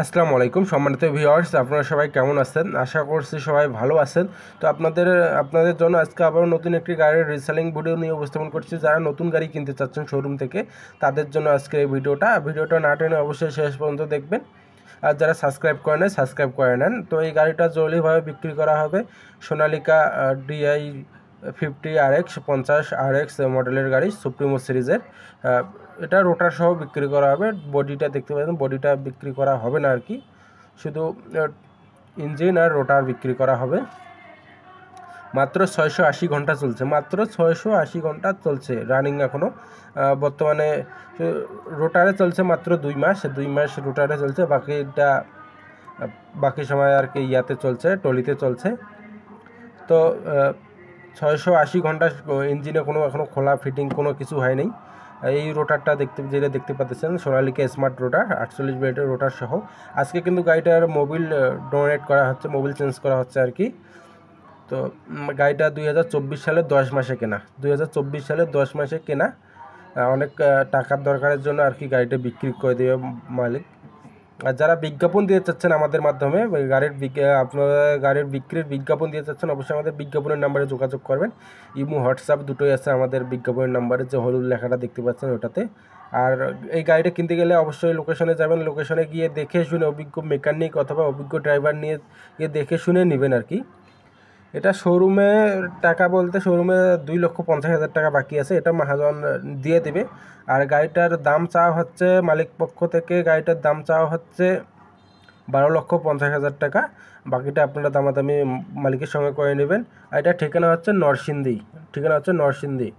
আসসালামু আলাইকুম সম্মানিত ভিউয়ার্স, আপনারা সবাই কেমন আছেন? আশা করছি সবাই ভালো আছেন। তো আপনাদের জন্য আজকে আবারও নতুন একটি গাড়ির রিসেলিং ভিডিও নিয়ে উপস্থাপন করছি। যারা নতুন গাড়ি কিনতে চাচ্ছেন শোরুম থেকে, তাদের জন্য আজকে এই ভিডিওটা না টেনে অবশ্যই শেষ পর্যন্ত দেখবেন। আর যারা সাবস্ক্রাইব করে নেন, সাবস্ক্রাইব করে নেন। তো এই গাড়িটা জরুরিভাবে বিক্রি করা হবে। সোনালিকা DI 50 RX 50 RX মডেলের গাড়ি, সুপ্রিমো সিরিজের। এটা রোটার সহ বিক্রি করা হবে। বডিটা দেখতে পাচ্ছেন, বডিটা বিক্রি করা হবে না আর কি, শুধু ইঞ্জিন আর রোটার বিক্রি করা হবে। মাত্র 680 ঘন্টা চলছে, মাত্র 680 ঘন্টা চলছে রানিং এখনও। বর্তমানে রোটারে চলছে মাত্র 2 মাস রোটারে চলছে, বাকি সময় আর কি ইয়াতে চলছে, টলিতে চলছে। তো 680 ঘন্টা ইঞ্জিনে কোনো এখনও খোলা ফিটিং কোনো কিছু হয়নি। এই রোটারটা যেটা দেখতে পাচ্ছেন সোনালিকা স্মার্ট রোটার 48 ব্লেডের রোটার সহ। আজকে কিন্তু গাড়িটার মোবিল ডোনেট করা হচ্ছে, মোবিল চেঞ্জ করা হচ্ছে আর কি। তো গাড়িটা 2024 সালের 10 মাসে কেনা, 2024 সালের 10 মাসে কেনা। অনেক টাকার দরকারের জন্য আর কি গাড়িটা বিক্রি করে দেবে মালিক। আর যারা বিজ্ঞাপন দিয়ে চাচ্ছেন আমাদের মাধ্যমে আপনারা গাড়ির বিক্রির বিজ্ঞাপন দিয়ে চাচ্ছেন, অবশ্যই আমাদের বিজ্ঞাপনের নাম্বারে যোগাযোগ করবেন। ইমো হোয়াটসঅ্যাপ দুটোই আছে আমাদের বিজ্ঞাপনের নাম্বারে, যে হলুদ লেখাটা দেখতে পাচ্ছেন ওটাতে। আর এই গাড়িটা কিনতে গেলে অবশ্যই লোকেশনে যাবেন, লোকেশনে গিয়ে দেখে শুনে অভিজ্ঞ মেকানিক অথবা অভিজ্ঞ ড্রাইভার নিয়ে গিয়ে দেখে শুনে নেবেন আর কি। এটা শোরুমে টাকা বলতে শোরুমে 2,50,000 টাকা বাকি আছে, এটা মহাজন দিয়ে দেবে। আর গাড়িটার দাম চাওয়া হচ্ছে মালিক পক্ষ থেকে, গাড়িটার দাম চাওয়া হচ্ছে 12,50,000 টাকা। বাকিটা আপনারা দামাদামি মালিকের সঙ্গে করে নেবেন। আর এটা ঠিকানা হচ্ছে নরসিংদী।